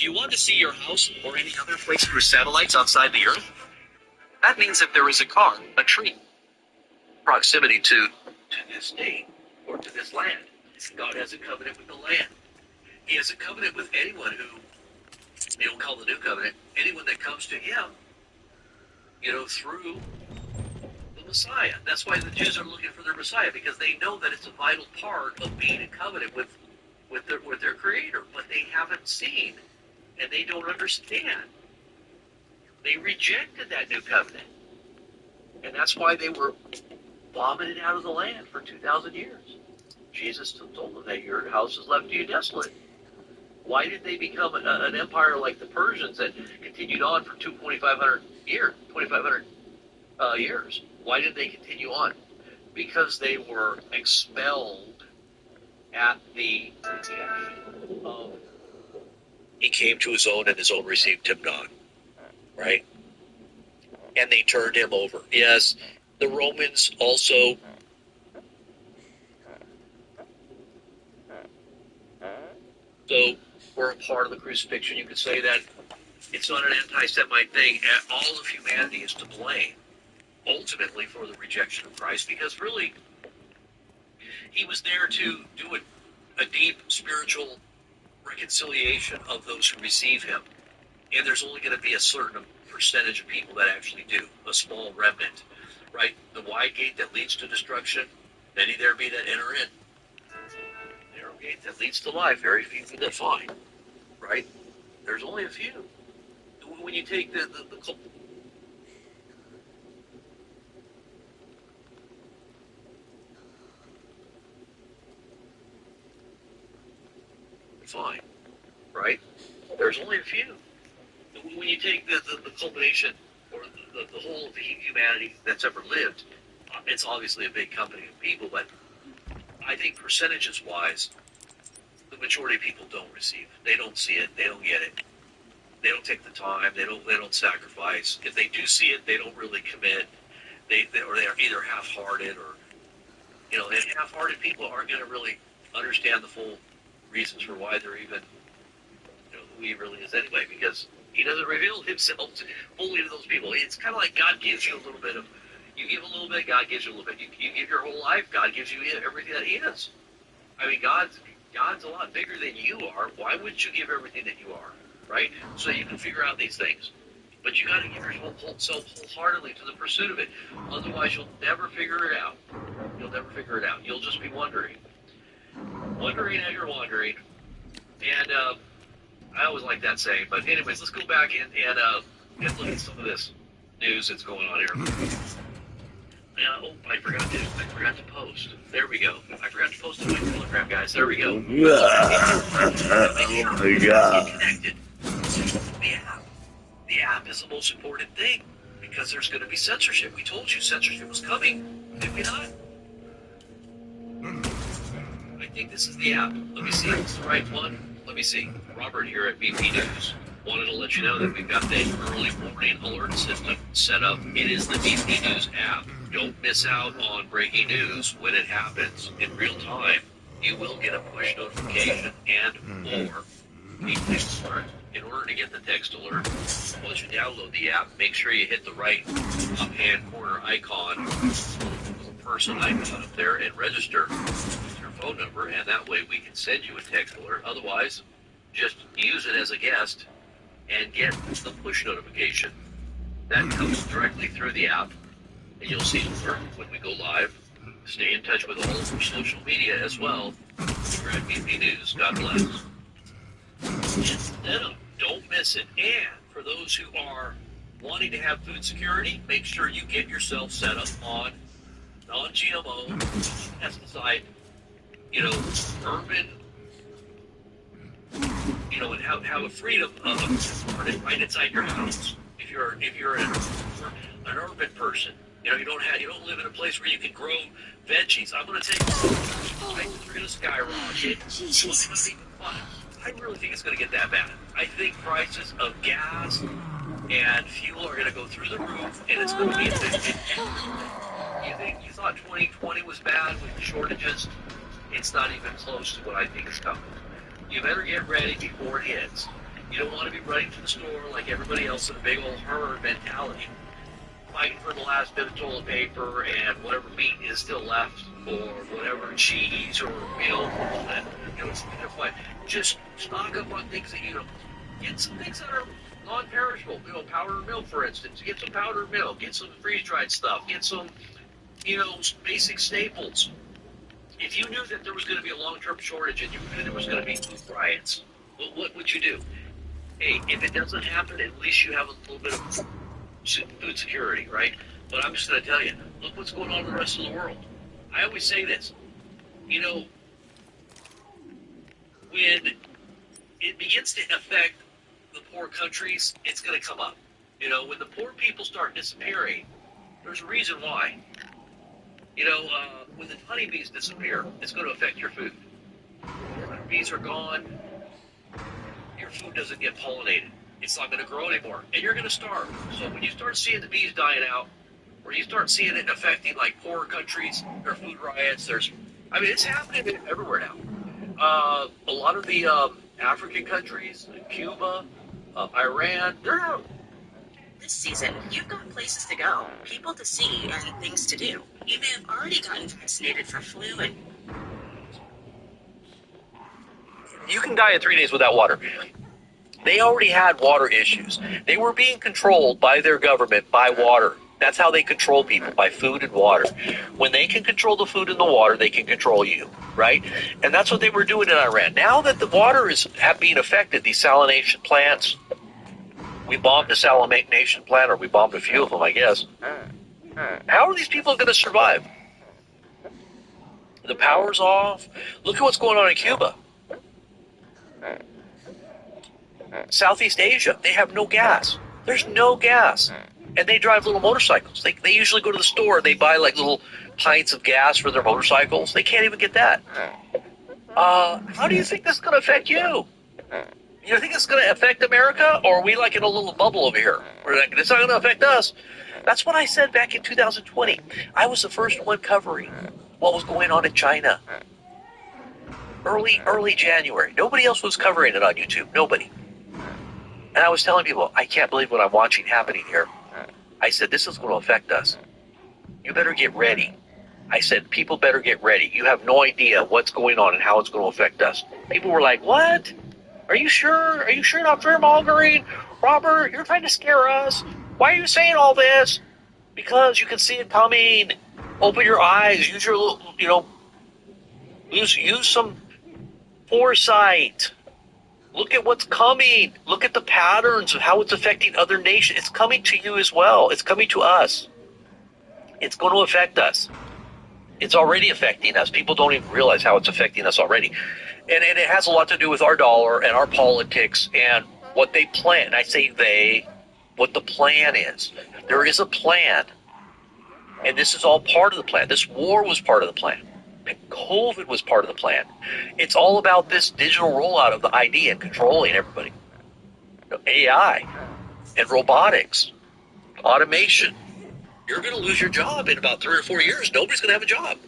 you want to see your house or any other place through satellites outside the Earth, that means that there is a car, a tree, proximity to this state or to this land. God has a covenant with the land. He has a covenant with anyone who, call the new covenant, anyone that comes to him, through the Messiah. That's why the Jews are looking for their Messiah, because they know that it's a vital part of being in covenant with their Creator, but they haven't seen, and they don't understand. They rejected that new covenant, and that's why they were vomited out of the land for 2,000 years. Jesus told them that your house is left to you desolate. Why did they become an empire like the Persians that continued on for 2,500 years? Why did they continue on? Because they were expelled at the rejection of. He came to his own, and his own received him not. Right? And they turned him over. Yes, the Romans also. So we're a part of the crucifixion. You could say that it's not an anti-Semite thing. All of humanity is to blame, ultimately, for the rejection of Christ, because really, he was there to do a deep spiritual reconciliation of those who receive him. And there's only going to be a certain percentage of people that actually do, a small remnant, right? The wide gate that leads to destruction, many there be that enter in. Narrow gate that leads to life, very few that find, right? There's only a few. When you take the fine, right? There's only a few. When you take the culmination or the whole of the humanity that's ever lived, it's obviously a big company of people, but I think percentages-wise, the majority of people don't receive. They don't see it. They don't get it. They don't take the time. They don't sacrifice. If they do see it, they don't really commit. Or they are either half-hearted or, and half-hearted people aren't going to really understand the full reasons for why they're even, who he really is anyway, because he doesn't reveal himself fully to those people. It's kind of like God gives you a little bit of, you give a little bit, God gives you a little bit. You give your whole life, God gives you everything that he is. I mean, God's a lot bigger than you are. Why wouldn't you give everything that you are, right? So you can figure out these things. But you got to give yourself wholeheartedly to the pursuit of it. Otherwise, you'll never figure it out. You'll never figure it out. You'll just be wondering as you're wandering. And I always like that saying. But anyways, let's go back and look at some of this news that's going on here. I forgot to post. There we go. I forgot to post it on my Telegram, guys. There we go. Oh my God. Connected. The app is the most important thing, because there's going to be censorship. We told you censorship was coming. Did we not? I think this is the app. Let me see if it's the right one. Let me see. Robert here at BP News wanted to let you know that we've got the early warning alert system set up. It is the BP News app. Don't miss out on breaking news when it happens in real time. You will get a push notification and or a text alert. In order to get the text alert, once you download the app, make sure you hit the right up-hand corner icon, the person icon up there, and register with your phone number, and that way we can send you a text alert. Otherwise, just use it as a guest and get the push notification. That comes directly through the app, and you'll see it when we go live. Stay in touch with all of our social media as well. We're at BP News. God bless. Instead of, don't miss it. And for those who are wanting to have food security, make sure you get yourself set up on non-GMO, pesticide, urban, and have a freedom of it right inside your house. If you're an urban person, you don't live in a place where you can grow veggies. I'm going to take prices are going to skyrocket. It's not even fun. I really think it's going to get that bad. I think prices of gas and fuel are going to go through the roof, and it's going to be you thought 2020 was bad with shortages? It's not even close to what I think is coming. You better get ready before it hits. You don't want to be running to the store like everybody else in a big old herd mentality, fighting for the last bit of toilet paper and whatever meat is still left, or whatever cheese or milk. It's fine. Just stock up on things that get some things that are non-perishable. Powdered milk, for instance. Get some powdered milk. Get some freeze-dried stuff. Get some, basic staples. If you knew that there was going to be a long-term shortage and you knew there was going to be food riots, what would you do? Hey, if it doesn't happen, at least you have a little bit of food security, right? But I'm just going to tell you, look what's going on in the rest of the world. I always say this, when it begins to affect the poor countries, it's going to come up. When the poor people start disappearing, there's a reason why. When the honeybees disappear, it's going to affect your food. When the bees are gone, your food doesn't get pollinated. It's not going to grow anymore, and you're going to starve. So when you start seeing the bees dying out, or you start seeing it affecting like poorer countries, or food riots, it's happening everywhere now. A lot of the African countries, Cuba, Iran, they're out. This season, you've got places to go, people to see, and things to do. You may have already gotten vaccinated for flu and... You can die in 3 days without water. They already had water issues. They were being controlled by their government by water. That's how they control people, by food and water. When they can control the food and the water, they can control you, right? And that's what they were doing in Iran. Now that the water is being affected, these salination plants, we bombed a salination plant, or we bombed a few of them, I guess. How are these people going to survive? The power's off. Look at what's going on in Cuba. Southeast Asia, they have no gas. There's no gas. And they drive little motorcycles. They usually go to the store and they buy like little pints of gas for their motorcycles. They can't even get that. How do you think this is going to affect you? You think it's going to affect America, or are we like in a little bubble over here? It's not going to affect us. That's what I said back in 2020. I was the first one covering what was going on in China. Early January. Nobody else was covering it on YouTube. Nobody. And I was telling people, I can't believe what I'm watching happening here. I said, this is going to affect us. You better get ready. I said, people better get ready. You have no idea what's going on and how it's going to affect us. People were like, what? Are you sure? Are you sure not fear-mongering? Robert, you're trying to scare us. Why are you saying all this? Because you can see it coming. Open your eyes. Use your, use some foresight. Look at what's coming. Look at the patterns of how it's affecting other nations. It's coming to you as well. It's coming to us. It's going to affect us. It's already affecting us. People don't even realize how it's affecting us already. And it has a lot to do with our dollar and our politics and what they plan. I say they, what the plan is. There is a plan. And this is all part of the plan. This war was part of the plan. COVID was part of the plan. It's all about this digital rollout of the ID and controlling everybody. AI and robotics, automation. You're going to lose your job in about 3 or 4 years. Nobody's going to have a job.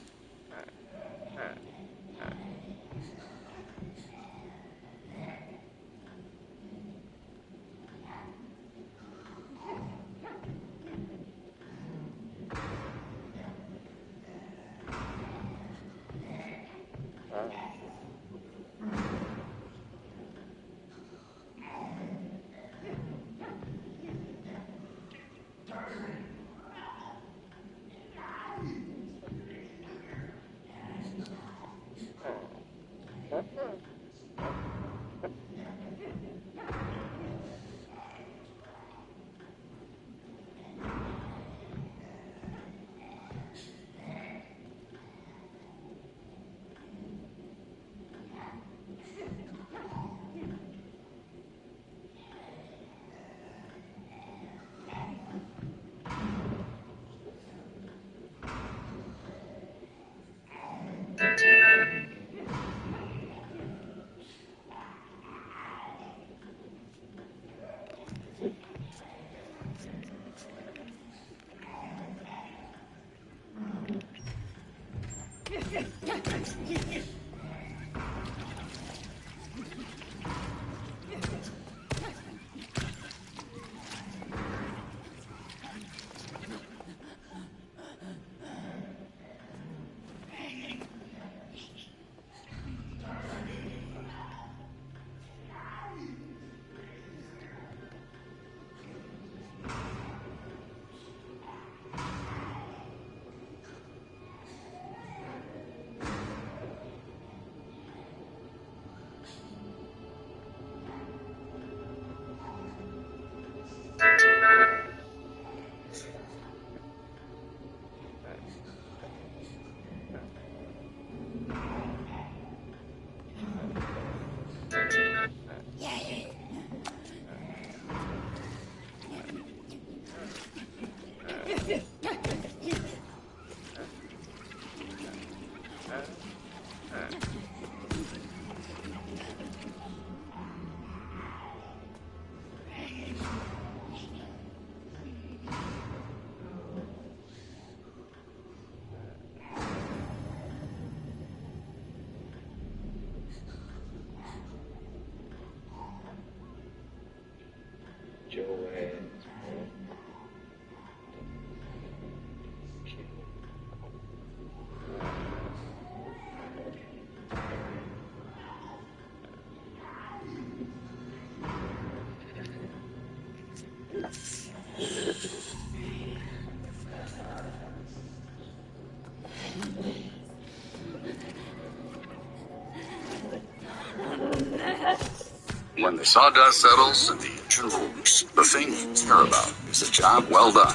When the sawdust settles and the engine moves, the thing you care about is a job well done.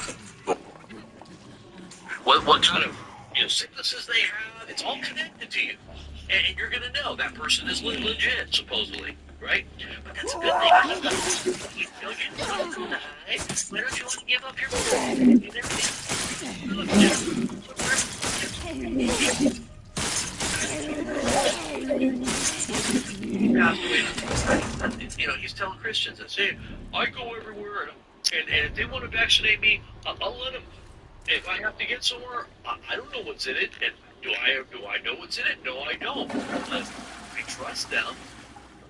What kind of sicknesses they have, it's all connected to you. And you're going to know that person is legit, supposedly, right? But that's a good thing. You don't die. Why don't you want to give up your and he's telling Christians and saying, I go everywhere, and if they want to vaccinate me, I'll let them. If I have to get somewhere, I don't know what's in it. And do I know what's in it? No, I don't. I trust them.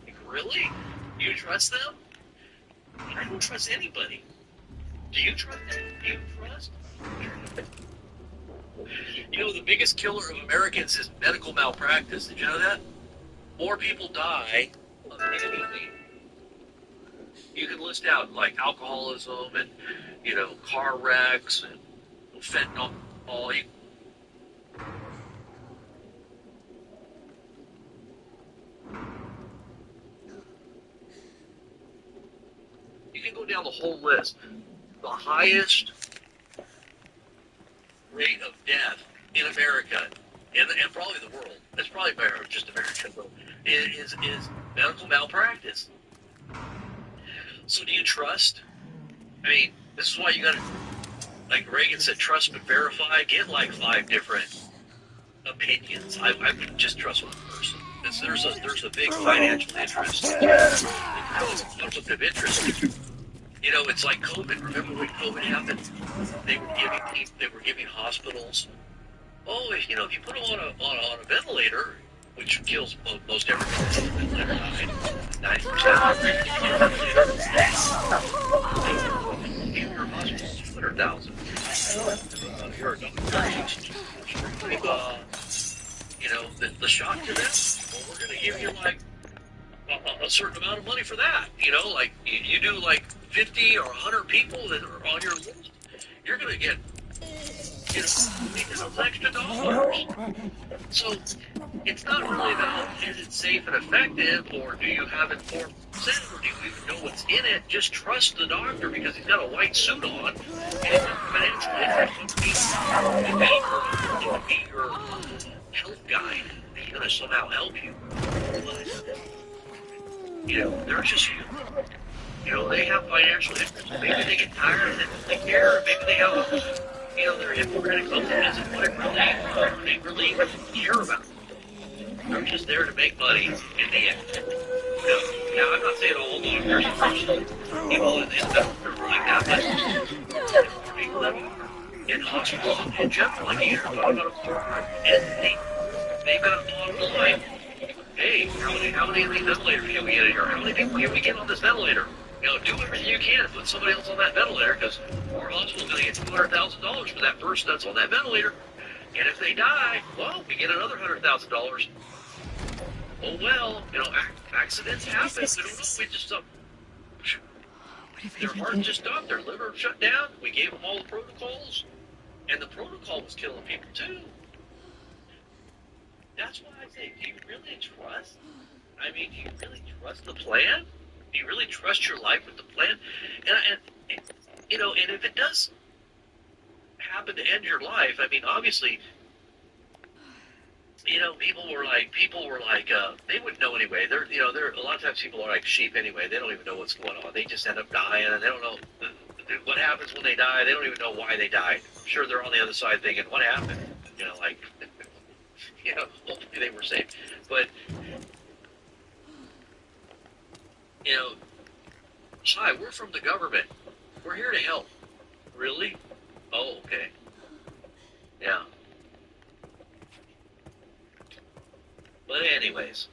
Like, really? You trust them? I don't trust anybody. Do you trust them? Do you trust? The biggest killer of Americans is medical malpractice. Did you know that? More people die annually. You can list out like alcoholism and car wrecks and fentanyl. You can go down the whole list. The highest rate of death in America, and probably the world, it's probably just America, though, is medical malpractice. So do you trust? I mean, this is why you got to, like Reagan said, trust but verify. Get like 5 different opinions. I wouldn't just trust one person. There's a big financial interest. There's a conflict of interest. It's like COVID. Remember when COVID happened? They were giving hospitals. Oh, if you put them on a ventilator, which kills most everybody, ventilator died. 90%. Your hospital, 200,000. You're a doctor. The shock to them. Well, we're going to give you like a certain amount of money for that. Like you do like 50 or 100 people that are on your list, you're going to get those extra dollars. So it's not really about is it safe and effective, or do you have informed consent, or do you even know what's in it? Just trust the doctor because he's got a white suit on and financial interest to be your health guide. He's going to somehow help you. They're just human. They have financial interest. Maybe they get tired and they care. Maybe they have their hypocritical optimism isn't what they really care about. They're just there to make money in the end. Now, I'm not saying all doctors are people in are like that, but people that are in hospitals in general, like here, talking about a corporate entity, they've got a bottom line. Hey, how many of these ventilators can we get in here? How many people can we get on this ventilator? Do everything you can to put somebody else on that ventilator, because our hospital's going to get $200,000 for that person that's on that ventilator. And if they die, well, we get another $100,000. Oh well, accidents happen. We don't know. We just their heart just stopped. Their liver shut down. We gave them all the protocols, and the protocol was killing people too. That's why I say, do you really trust? I mean, do you really trust the plan? Do you really trust your life with the plan? And if it does happen to end your life, I mean, obviously, people were like, they wouldn't know anyway. They're a lot of times people are like sheep anyway. They don't even know what's going on. They just end up dying, and they don't know. what happens when they die? They don't even know why they died. I'm sure they're on the other side thinking, what happened? Like, hopefully they were safe. But, hi, we're from the government. We're here to help. Really? Oh, okay. Yeah. But anyways.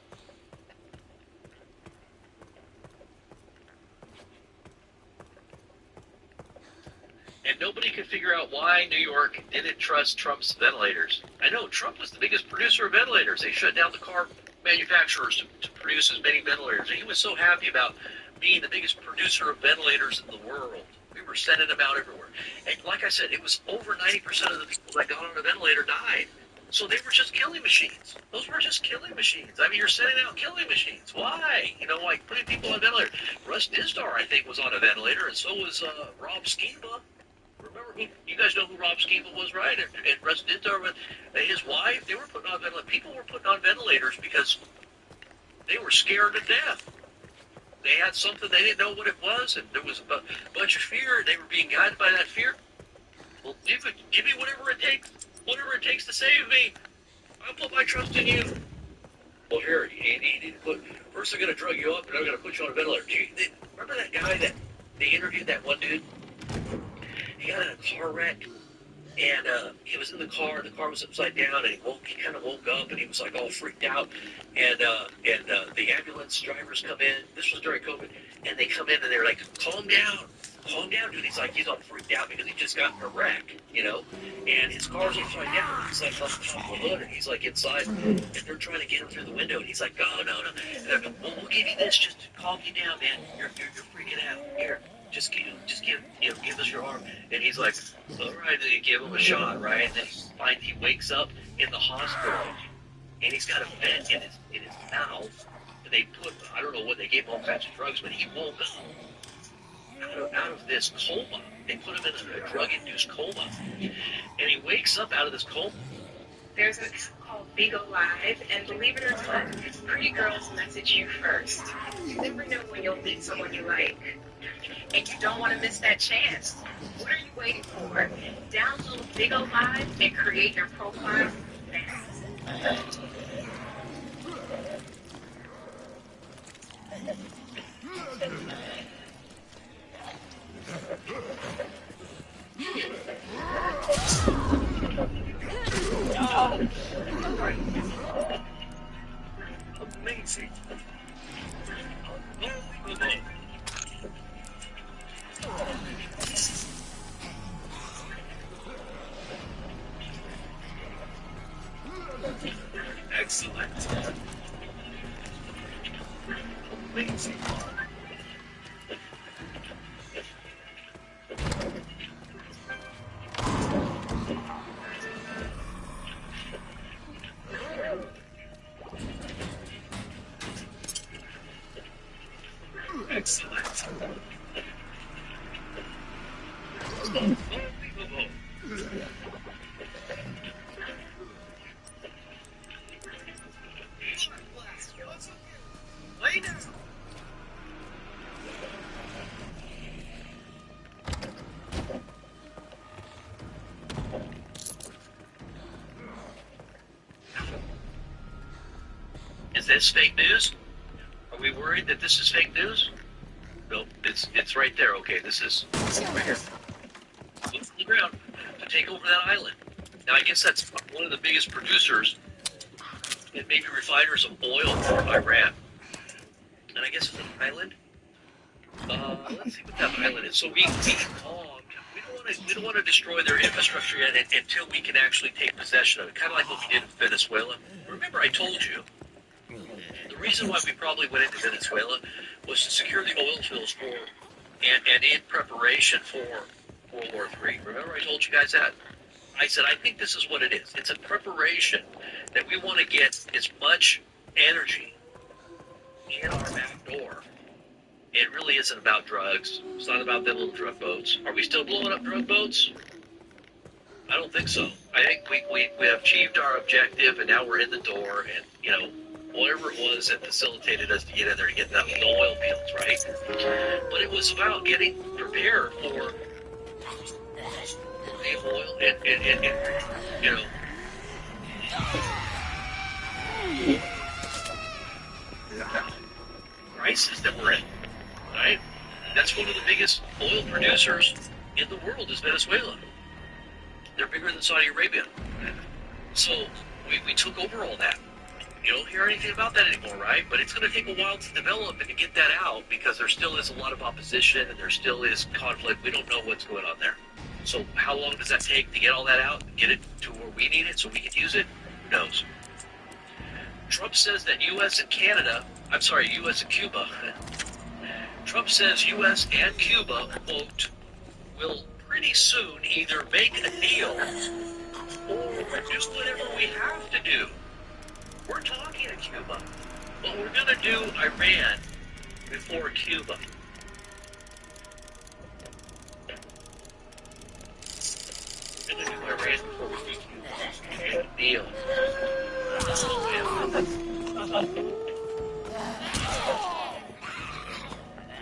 And nobody could figure out why New York didn't trust Trump's ventilators. I know Trump was the biggest producer of ventilators. They shut down the car manufacturers to produce as many ventilators. And he was so happy about being the biggest producer of ventilators in the world. We were sending them out everywhere. And like I said, it was over 90% of the people that got on a ventilator died. So they were just killing machines. Those were just killing machines. I mean, you're sending out killing machines. Why? Like putting people on ventilators. Russ Dizdar, I think, was on a ventilator, and so was Rob Skiba. Remember, you guys know who Rob Skiba was, right? And Russ Dizdar, with his wife, they were putting on ventilators. People were putting on ventilators because they were scared to death. They had something, they didn't know what it was, and there was a bunch of fear, and they were being guided by that fear. Well, give me whatever it takes to save me. I'll put my trust in you. Well, here, first they're going to drug you up, and they're going to put you on a ventilator. Remember that guy that they interviewed, that one dude? He got in a car wreck, and he was in the car was upside down, and he kind of woke up, and he was like all freaked out, and the ambulance drivers come in. This was during COVID, and they come in, and they're like, calm down, dude. He's all freaked out because he just got in a wreck, and his car's upside down. He's like on top of the hood, and he's like inside, and they're trying to get him through the window, and he's like, oh, no. And we'll give you this just to calm you down, man. You're freaking out. Here. Just give us your arm. And he's like, all right, and you give him a shot, right? And then he wakes up in the hospital, and he's got a vent in his mouth. And they I don't know what, they gave him all kinds of drugs, but he woke up out of this coma. They put him in a drug-induced coma. And he wakes up out of this coma. There's an app called Bigo Live, and believe it or not, pretty girls message you first. You never know when you'll meet someone you like. And you don't want to miss that chance. What are you waiting for? Download Bigo Live and create your profile now. Amazing. Excellent. Amazing. Excellent. Unbelievable. Lay down. Is this fake news? Are we worried that this is fake news? No, it's right there. Okay, this is right here. Look from the ground to take over that island. Now, I guess that's one of the biggest producers and maybe refiners of oil for Iran. And I guess it's an island. Let's see what that island is. So we don't want to destroy their infrastructure yet until we can actually take possession of it. Kind of like what we did in Venezuela. Remember, I told you the reason why we probably went into Venezuela was to secure the oil fields and in preparation for World War III. Remember, I told you guys that? I said, I think this is what it is. It's a preparation that we want to get as much energy in our back door. It really isn't about drugs. It's not about them little drug boats. Are we still blowing up drug boats? I don't think so. I think we have achieved our objective, and now we're in the door, and, whatever it was that facilitated us to get in there to get the oil fields, right? But it was about getting prepared for the oil and you know, crisis that we're in, right? That's one of the biggest oil producers in the world is Venezuela. They're bigger than Saudi Arabia. So we took over all that. You don't hear anything about that anymore, right? But it's going to take a while to develop and to get that out because there still is a lot of opposition and there still is conflict. We don't know what's going on there. So how long does that take to get all that out and get it to where we need it so we can use it? Who knows? Trump says that U.S. and Cuba, Trump says U.S. and Cuba, quote, will pretty soon either make a deal or do whatever we have to do. We're talking to Cuba, but we're going to do Iran before Cuba. We're going to do Iran before we do Cuba. Deal.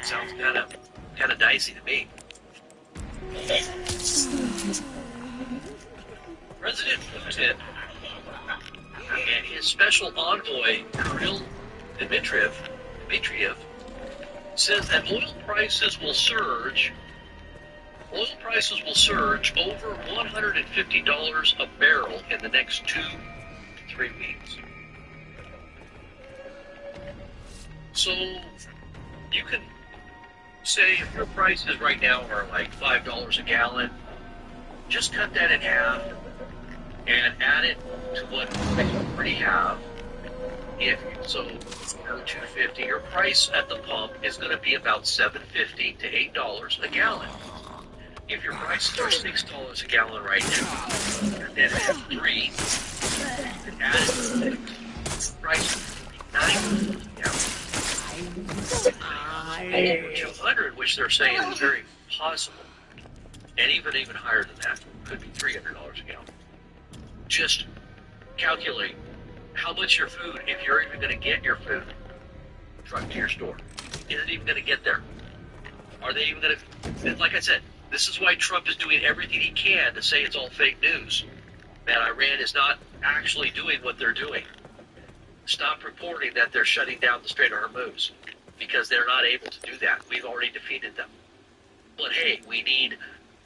Sounds kind of dicey to me. President Putin and his special envoy Kirill Dmitriev says that oil prices will surge over $150 a barrel in the next 2 to 3 weeks. So you can say if your prices right now are like $5 a gallon, just cut that in half and add it to what you already have. If so, $2.50, your price at the pump is going to be about $7.50 to $8 a gallon. If your prices are $6 a gallon right now, and then at $3, and add it to the price $9 a gallon. Over 200, which they're saying is very possible, and even higher than that, could be $300 a gallon. Just calculate how much your food, if you're even going to get your food trucked to your store, is it even going to get there? Are they even going to? Like I said, this is why Trump is doing everything he can to say it's all fake news, that Iran is not actually doing what they're doing. Stop reporting that they're shutting down the Strait of Hormuz, because they're not able to do that. We've already defeated them. But hey, we need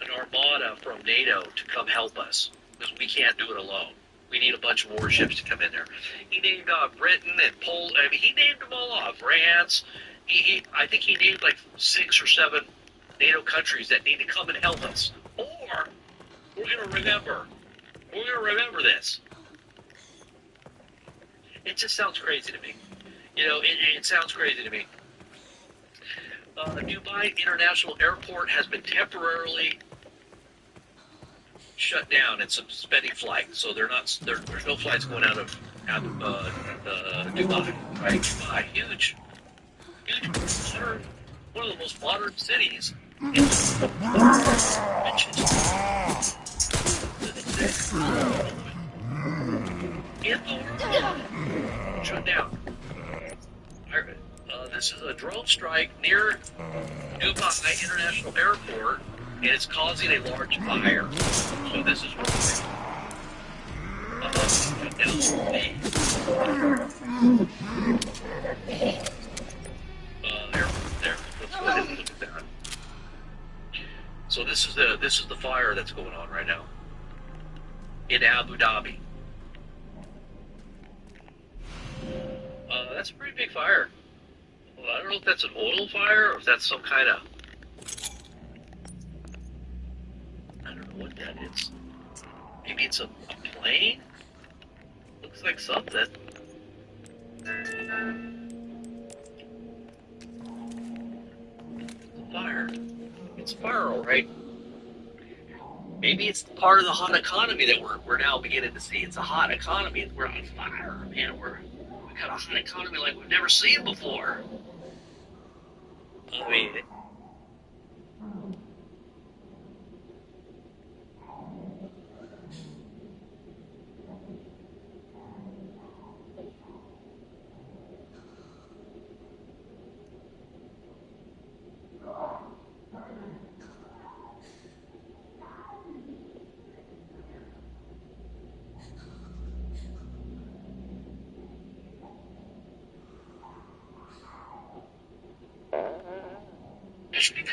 an armada from NATO to come help us, because we can't do it alone. We need a bunch of warships to come in there. He named Britain and Poland. I mean, he named them all off. France. I think he named like 6 or 7 NATO countries that need to come and help us. Or we're going to remember. We're going to remember this. It just sounds crazy to me. You know, it sounds crazy to me. Dubai International Airport has been temporarily shut down and suspending flights, so there's no flights going out of Dubai. Right? Dubai, huge, one of the most modern cities in the world. Shut down. This is a drone strike near Dubai International Airport, and it's causing a large fire. So this is what there. Let's go ahead and look at that. So this is the fire that's going on right now in Abu Dhabi. That's a pretty big fire. Well, I don't know if that's an oil fire or if that's some kind of, I don't know what that is. Maybe it's a plane? Looks like something. It's a fire. It's a fire, all right. Maybe it's part of the hot economy that we're now beginning to see. It's a hot economy. We're on fire, man. We got a hot economy like we've never seen before. I mean, Traffic.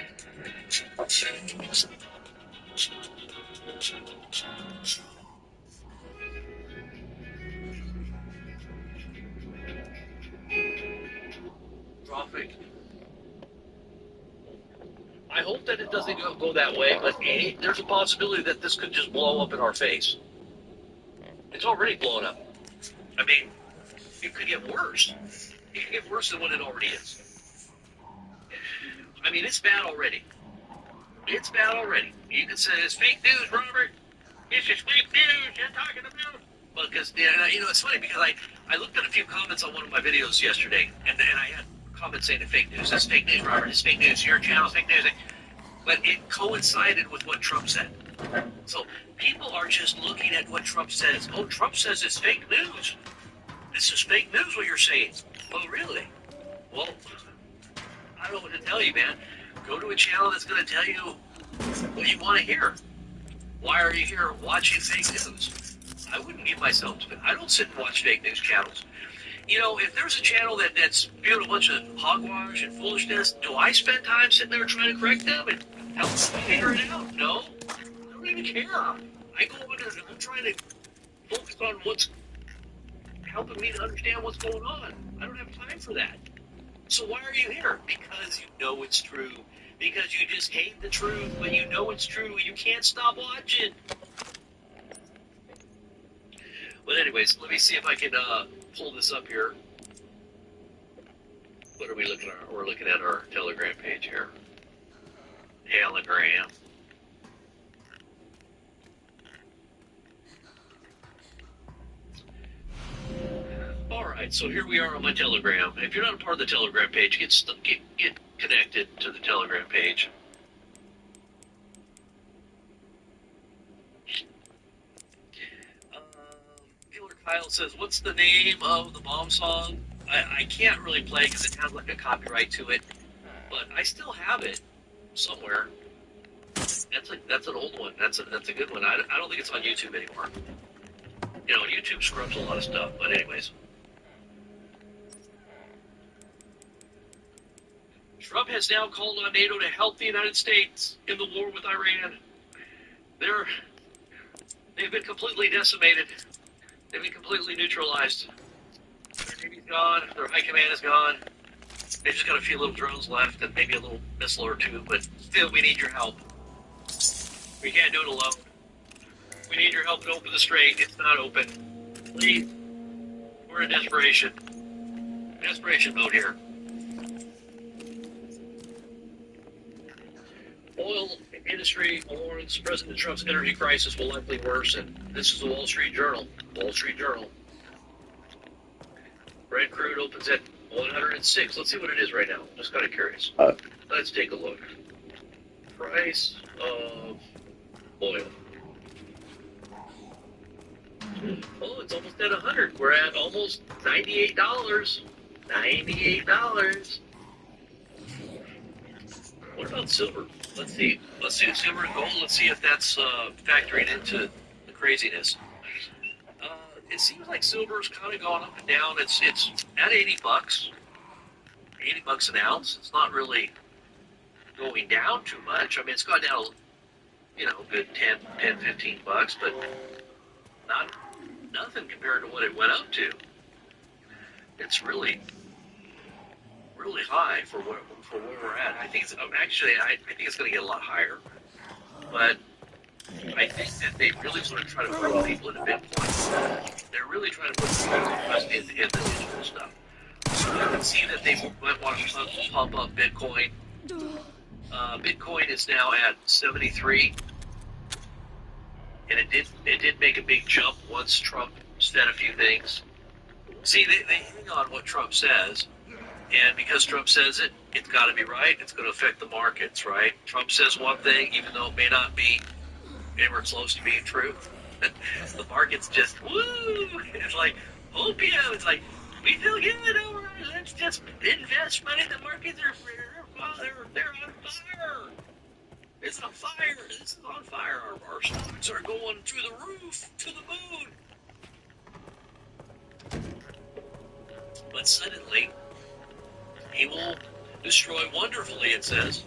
I hope that it doesn't go that way, but there's a possibility that this could just blow up in our face. It's already blown up. I mean, it could get worse. It could get worse than what it already is. I mean, it's bad already. It's bad already. You can say it's fake news, Robert. This is fake news you're talking about. Well, because, it's funny because I looked at a few comments on one of my videos yesterday, and I had comments saying it's fake news. That's fake news, Robert. It's fake news. Your channel's fake news. But it coincided with what Trump said. So people are just looking at what Trump says. Oh, Trump says it's fake news. This is fake news, what you're saying. Oh, really? Well, I don't know what to tell you, man. Go to a channel that's going to tell you what you want to hear. Why are you here watching fake news? I wouldn't give myself to it. I don't sit and watch fake news channels. If there's a channel that's spewing a bunch of hogwash and foolishness, do I spend time sitting there trying to correct them and help them figure it out? No. I don't even care. I go on and I'm trying to focus on what's helping me to understand what's going on. I don't have time for that. So why are you here? Because you know it's true. Because you just hate the truth, but you know it's true. You can't stop watching. But anyways, let me see if I can pull this up here. What are we looking at? We're looking at our Telegram page here. Telegram. Alright, so here we are on my Telegram. If you're not a part of the Telegram page, get connected to the Telegram page. Dealer Kyle says, what's the name of the bomb song? I can't really play because it has like a copyright to it, but I still have it somewhere. That's an old one. That's a good one. I don't think it's on YouTube anymore. YouTube scrubs a lot of stuff, but anyways. Trump has now called on NATO to help the United States in the war with Iran. They've been completely decimated. They've been completely neutralized. Their Navy's gone. Their high command is gone. They've just got a few little drones left and maybe a little missile or two, but still, we need your help. We can't do it alone. We need your help to open the strait. It's not open. Please. We're in desperation. Desperation mode here. Oil industry warns President Trump's energy crisis will likely worsen. This is the Wall Street Journal. Wall Street Journal. Brent crude opens at 106. Let's see what it is right now. Just kind of curious. Let's take a look. Price of oil. Oh, it's almost at 100. We're at almost $98. $98. What about silver? Let's see silver and gold. Let's see if that's factoring into the craziness. It seems like silver's kind of gone up and down. It's at $80. $80 an ounce. It's not really going down too much. I mean, it's gone down, good 10, 15 bucks, but nothing compared to what it went up to. It's really high for where we're at. I think it's going to get a lot higher, but I think that they really want to try to throw people into Bitcoin. They're really trying to put people into the digital stuff. So you can see that they might want to pump up Bitcoin. Bitcoin is now at 73, and it did make a big jump once Trump said a few things. See, they hang on what Trump says. And because Trump says it, it's got to be right. It's going to affect the markets, right? Trump says one thing, even though it may not be anywhere close to being true. The market's just, woo! It's like opium. It's like, we feel good, all right, let's just invest money. The markets are they're on fire. It's on fire. This is on fire. Our stocks are going through the roof, to the moon. But suddenly, he will destroy wonderfully, it says.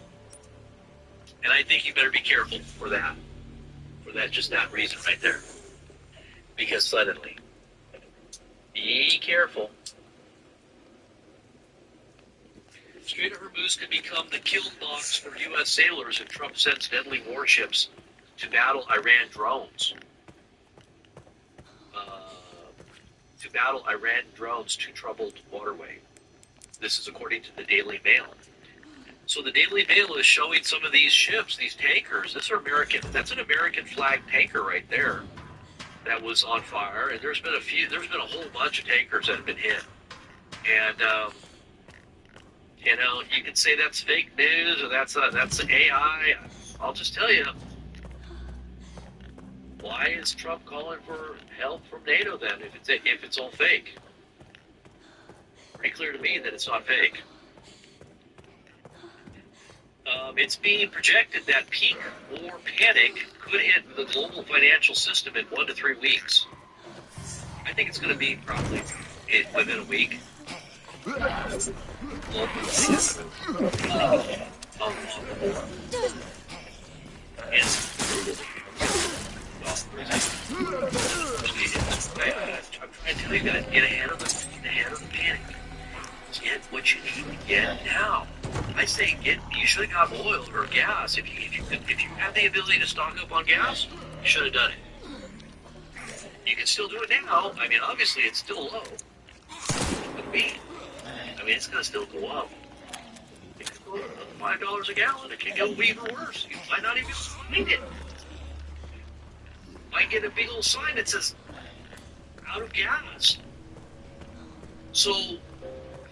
And I think you better be careful for that. Just that reason right there. Because suddenly, be careful. Strait of Hormuz could become the kill box for U.S. sailors if Trump sends deadly warships to battle Iran drones. To troubled waterway. This is according to the Daily Mail. So the Daily Mail is showing some of these ships, these tankers. That's an American flag tanker right there that was on fire. And there's been a whole bunch of tankers that have been hit. And you can say that's fake news or that's AI. I'll just tell you, why is Trump calling for help from NATO then if it's all fake? Pretty clear to me that it's not fake. It's being projected that peak war panic could hit the global financial system in 1 to 3 weeks. I think it's going to be probably within a week. I'm trying to tell you guys, get ahead of the panic. Get what you need to get now. I say you should have got oil or gas. If you have the ability to stock up on gas, you should have done it. You can still do it now. I mean, obviously it's still low. It's going to still go up. It could go up $5 a gallon. It can go even worse. You might not even be able to find it. Might get a big old sign that says out of gas. So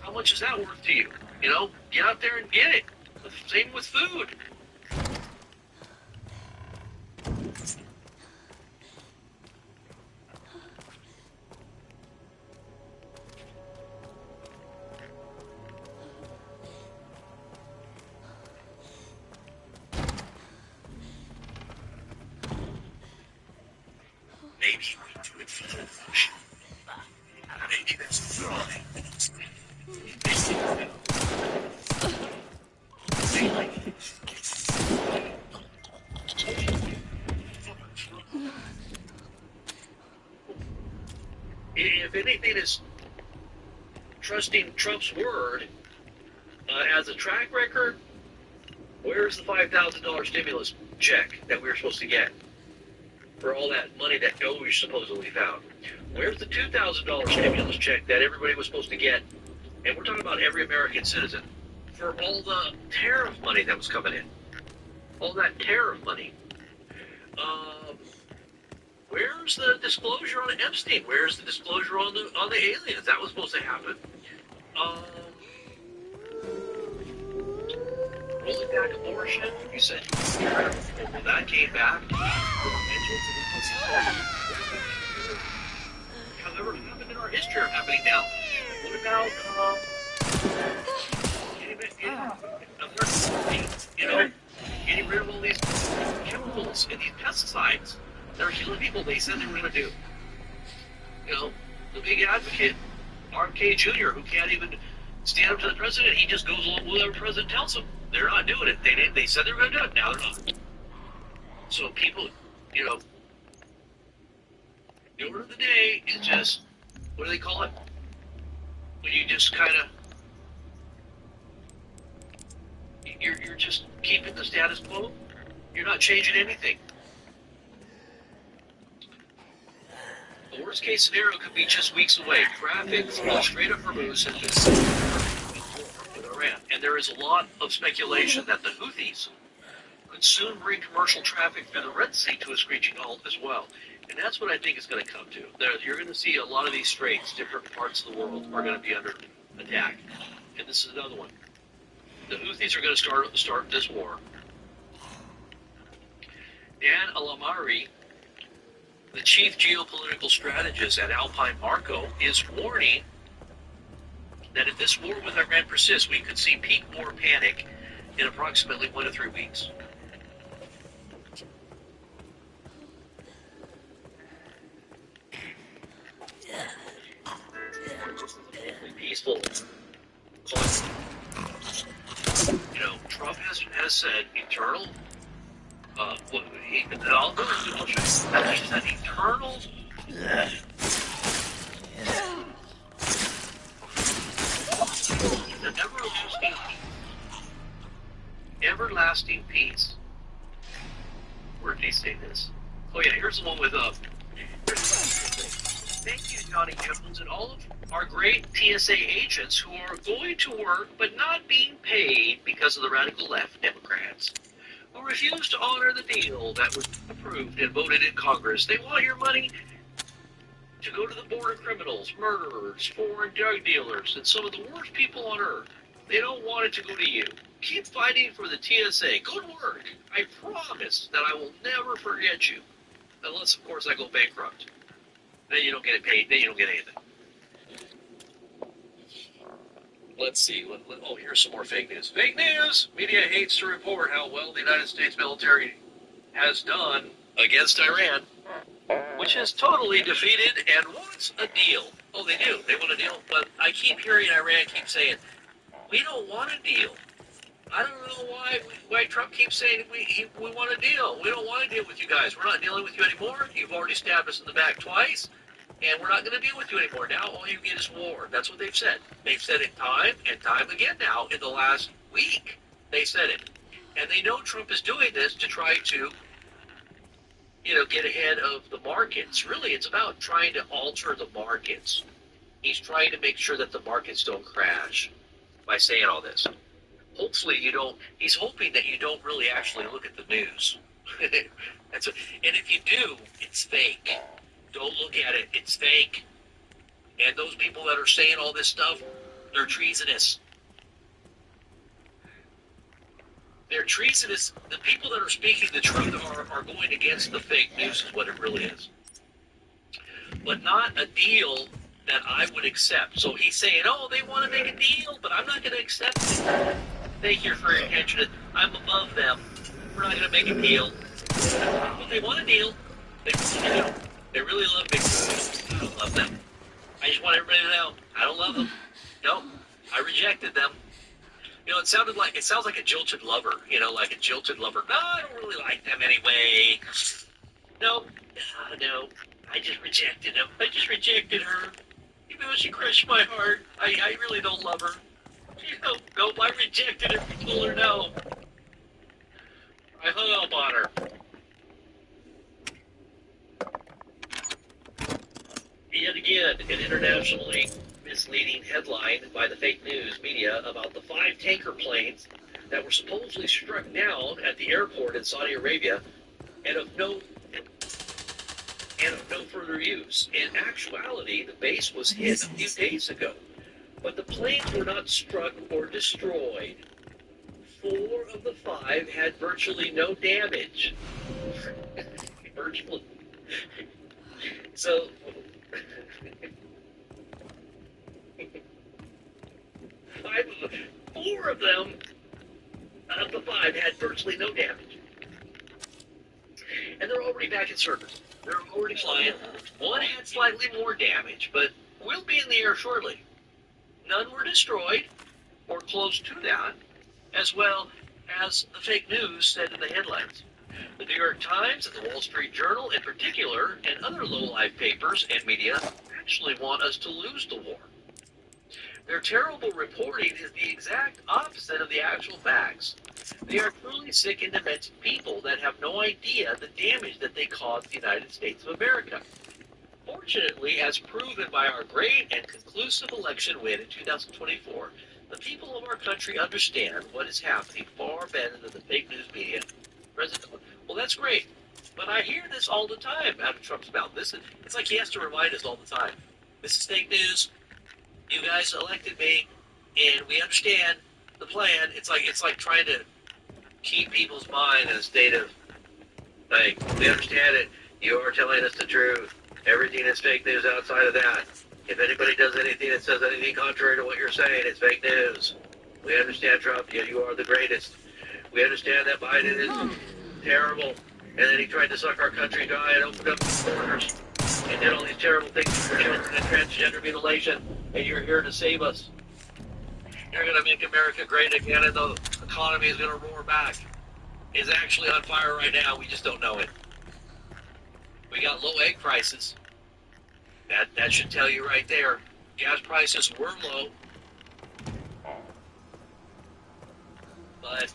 how much is that worth to you? Get out there and get it. Same with food. Maybe we do it for the function. Maybe that's the wrong. If anything is trusting Trump's word as a track record, where's the $5,000 stimulus check that we were supposed to get for all that money that Doge supposedly found? Where's the $2,000 stimulus check that everybody was supposed to get? And we're talking about every American citizen for all the tariff money that was coming in. All that tariff money. Where's the disclosure on Epstein? Where's the disclosure on the aliens? That was supposed to happen. Rolling back abortion. You said that came back. However, happened in our history are happening now. What about getting rid of all these chemicals and these pesticides that are killing people they said they were going to do? The big advocate, RFK Jr., who can't even stand up to the president, he just goes along with whatever the president tells him. They're not doing it. They said they were going to do it. Now they're not. So people, the order of the day is just, what do they call it? When you just kind of, you're just keeping the status quo. You're not changing anything. The worst case scenario could be just weeks away. Traffic from the Strait of Hormuz has been seized with Iran. And there is a lot of speculation that the Houthis could soon bring commercial traffic through the Red Sea to a screeching halt as well. And that's what I think it's going to come to. You're going to see a lot of these straits, different parts of the world, are going to be under attack. And this is another one. The Houthis are going to start this war. Dan Alamari, the chief geopolitical strategist at Alpine Marco, is warning that if this war with Iran persists, we could see peak war panic in approximately 1 to 3 weeks. Peaceful. Trump has said eternal I'll go into that's just an eternal. The everlasting peace. Where did he say this? Oh yeah, here's the one with thank you, Johnny Jones, and all of our great TSA agents who are going to work but not being paid because of the radical left Democrats who refuse to honor the deal that was approved and voted in Congress. They want your money to go to the border criminals, murderers, foreign drug dealers, and some of the worst people on earth. They don't want it to go to you. Keep fighting for the TSA. Good work. I promise that I will never forget you. Unless, of course, I go bankrupt. Then you don't get it paid. Then you don't get anything. Let's see. Oh, here's some more fake news. Fake news! Media hates to report how well the United States military has done against Iran, which is totally defeated and wants a deal. Oh, they do. They want a deal. But I keep hearing Iran keep saying, we don't want a deal. I don't know why Trump keeps saying we want a deal. We don't want to deal with you guys. We're not dealing with you anymore. You've already stabbed us in the back twice, and we're not going to deal with you anymore. Now all you get is war. That's what they've said. They've said it time and time again now in the last week. They said it. And they know Trump is doing this to try to, get ahead of the markets. Really, it's about trying to alter the markets. He's trying to make sure that the markets don't crash by saying all this. Hopefully he's hoping that you don't really actually look at the news. And if you do, it's fake. Don't look at it. It's fake. And those people that are saying all this stuff, they're treasonous. They're treasonous. The people that are speaking the truth are going against the fake news is what it really is. But not a deal that I would accept. So he's saying, oh, they want to make a deal, but I'm not going to accept it. Thank you for your attention. I'm above them. We're not going to make a deal. But they want a deal. They really love me. I don't love them. I just want everybody to know, I don't love them. No, I rejected them. It sounds like a jilted lover. Like a jilted lover. No, I don't really like them anyway. No, I just rejected them. I just rejected her. Even though she crushed my heart, I really don't love her. No, I rejected her. I told her no. I hung up on her. Yet again, an internationally misleading headline by the fake news media about the 5 tanker planes that were supposedly struck down at the airport in Saudi Arabia and of no further use. In actuality, the base was hit a few days ago, but the planes were not struck or destroyed. 4 of the 5 had virtually no damage. Virtually. So, 4 of them, of the 5, had virtually no damage. And they're already back in service. They're already flying. 1 had slightly more damage, but will be in the air shortly. None were destroyed, or close to that, as well as the fake news said in the headlines. The New York Times and the Wall Street Journal in particular, and other low-life papers and media, actually want us to lose the war. Their terrible reporting is the exact opposite of the actual facts. They are truly sick and demented people that have no idea the damage that they caused the United States of America. Fortunately, as proven by our great and conclusive election win in 2024, the people of our country understand what is happening far better than the fake news media. Well, that's great, but I hear this all the time out of Trump's mouth. It's like he has to remind us all the time. This is fake news. You guys elected me, and we understand the plan. It's like trying to keep people's mind in a state of, like, we understand it. You are telling us the truth. Everything is fake news outside of that. If anybody does anything that says anything contrary to what you're saying, it's fake news. We understand, Trump. You are the greatest. We understand that Biden is terrible. And then he tried to suck our country dry and opened up the borders and did all these terrible things for children and transgender mutilation. And you're here to save us. You're going to make America great again, and the economy is going to roar back. is actually on fire right now. We just don't know it. We got low egg prices. That should tell you right there. Gas prices were low. But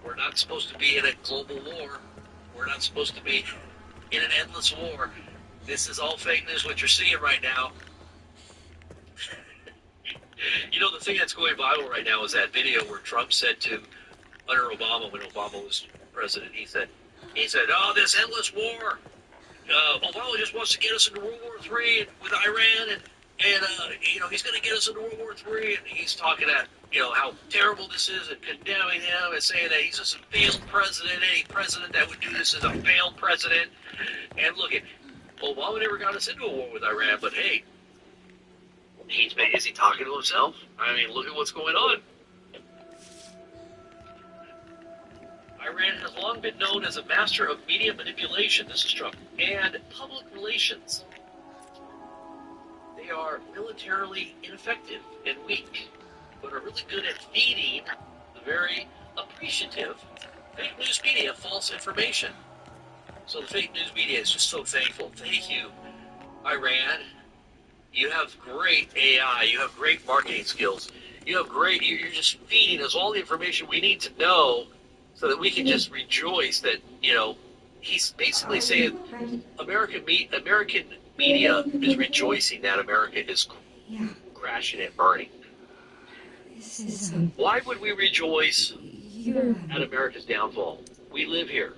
we're not supposed to be in a global war. We're not supposed to be in an endless war. This is all fake news, what you're seeing right now. You know, the thing that's going viral right now is that video where Trump said to, under Obama, when Obama was president, he said, oh, this endless war. Obama just wants to get us into World War III with Iran, and he's going to get us into World War III, and he's talking at, how terrible this is and condemning him and saying that he's a failed president. Any president that would do this is a failed president. And look, Obama never got us into a war with Iran, but hey, is he talking to himself? I mean, look at what's going on. Iran has long been known as a master of media manipulation, this is Trump, and public relations. They are militarily ineffective and weak, but are really good at feeding the very appreciative fake news media false information. So the fake news media is just so thankful. Thank you, Iran. You have great AI. You have great marketing skills. You're just feeding us all the information we need to know so that we can just rejoice that, he's basically saying American media is rejoicing that America is crashing and burning. Why would we rejoice at America's downfall? We live here.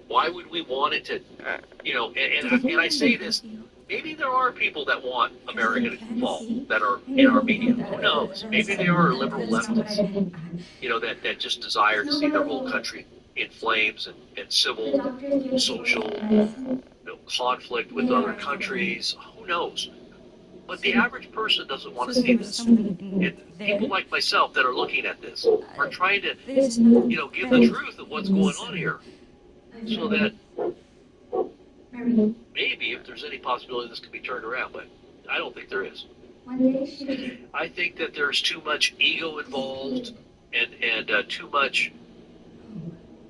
Why would we want it to, and I say this, maybe there are people that want America to fall that are in our media. Who knows? Maybe they are liberal leftists, that just desire to see their whole country in flames and civil, social, conflict with other countries. Who knows? But the average person doesn't want to see this. And people like myself that are looking at this are trying to, give the truth of what's going on here, so that maybe if there's any possibility this could be turned around, but I don't think there is. I think that there's too much ego involved and too much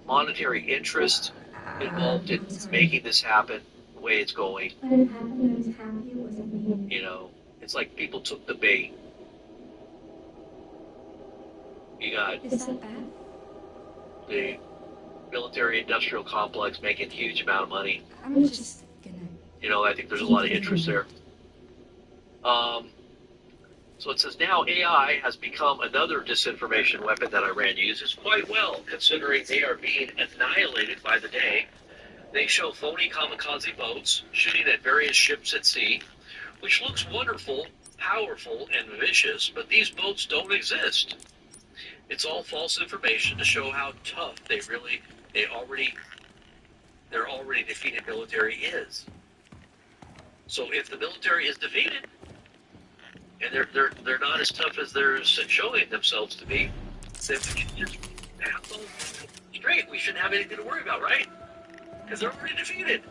monetary interest involved in making this happen the way it's going. It's like people took the bait. You got the military-industrial complex making a huge amount of money. I think there's a lot of interest there. So it says now AI has become another disinformation weapon that Iran uses quite well, considering they are being annihilated by the day. They show phony kamikaze boats shooting at various ships at sea, which looks wonderful, powerful, and vicious, but these boats don't exist. It's all false information to show how tough their already defeated military is. So if the military is defeated, and they're not as tough as they're showing themselves to be, then we can just have them straight. We shouldn't have anything to worry about, right? Because they're already defeated.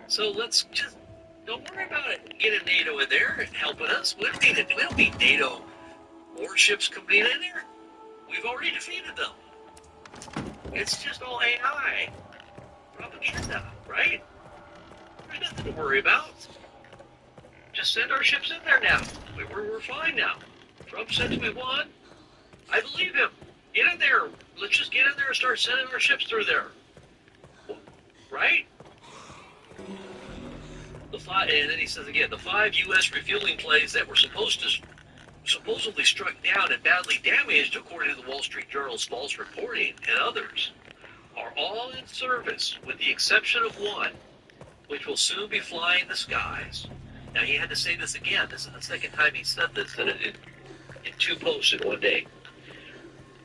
So let's just don't worry about it. Get a NATO in there and helping us. We don't need NATO warships coming in there. We've already defeated them. It's just all AI propaganda, right? There's nothing to worry about. Just send our ships in there now. We're fine now. Trump said we won. I believe him. Get in there. Let's just get in there and start sending our ships through there. Right? And then he says again, the 5 U.S. refueling planes that were supposedly struck down and badly damaged, according to the Wall Street Journal's false reporting and others, are all in service, with the exception of one, which will soon be flying the skies. Now, he had to say this again. This is the second time he said this in 2 posts in one day.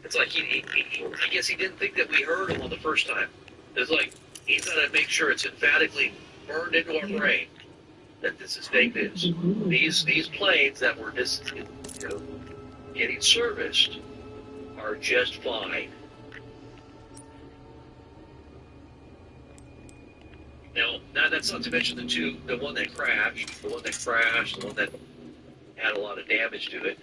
It's like I guess he didn't think that we heard him on the first time. It's like he's got to make sure it's emphatically burned into our brain that this is fake news. These planes that were just getting serviced are just fine. Now, that's not to mention the one that crashed, the one that had a lot of damage to it.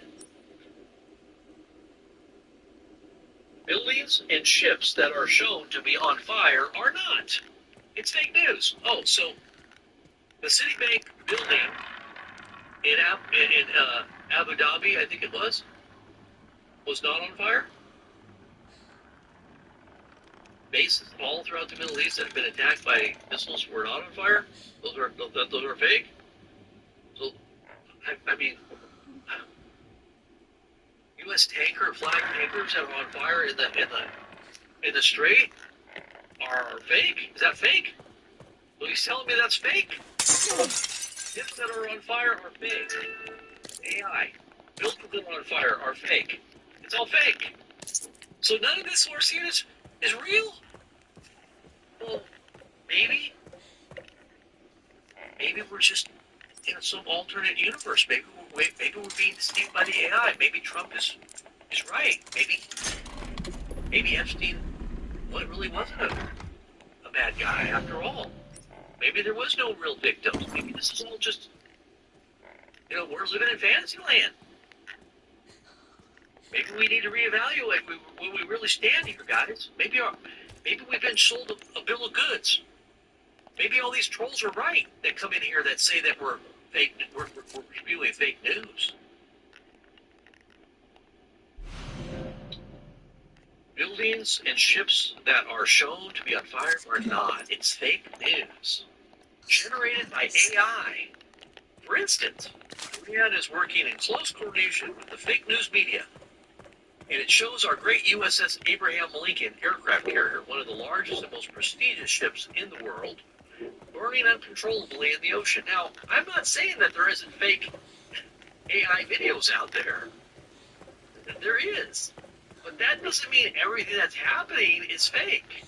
Buildings and ships that are shown to be on fire are not. It's fake news. Oh, so the Citibank building in Abu Dhabi, I think it was not on fire? Bases all throughout the Middle East that have been attacked by missiles were not on fire? Those are fake? So, I mean, U.S. flag tankers that are on fire in the strait are fake? Is that fake? So he's telling me that's fake? Ships that are on fire are fake. AI. Buildings that are on fire are fake. It's all fake. So none of this we're seeing is real? Well, maybe we're just in some alternate universe. Maybe we're being deceived by the AI. Maybe Trump is right. Maybe Epstein really wasn't a bad guy after all. Maybe there was no real victims. Maybe this is all just, we're living in fantasy land. Maybe we need to reevaluate where we really stand here, guys. Maybe we've been sold a bill of goods. Maybe all these trolls are right that come in here that say that we're spewing fake news. Buildings and ships that are shown to be on fire are not. It's fake news. Generated by AI. For instance, Iran is working in close coordination with the fake news media, and it shows our great USS Abraham Lincoln aircraft carrier, one of the largest and most prestigious ships in the world, burning uncontrollably in the ocean. Now, I'm not saying that there isn't fake AI videos out there. There is. But that doesn't mean everything that's happening is fake.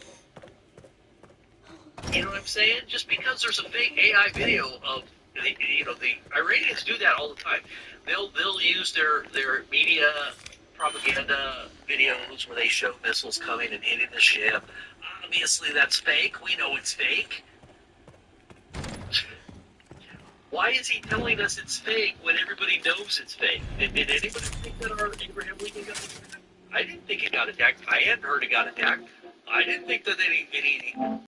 You know what I'm saying? Just because there's a fake AI video of, the Iranians do that all the time. They'll use their media propaganda videos where they show missiles coming and hitting the ship. Obviously, that's fake. We know it's fake. Why is he telling us it's fake when everybody knows it's fake? Did anybody think that our Abraham Lincoln got attacked? I didn't think it got attacked. I hadn't heard it got attacked. I didn't think that any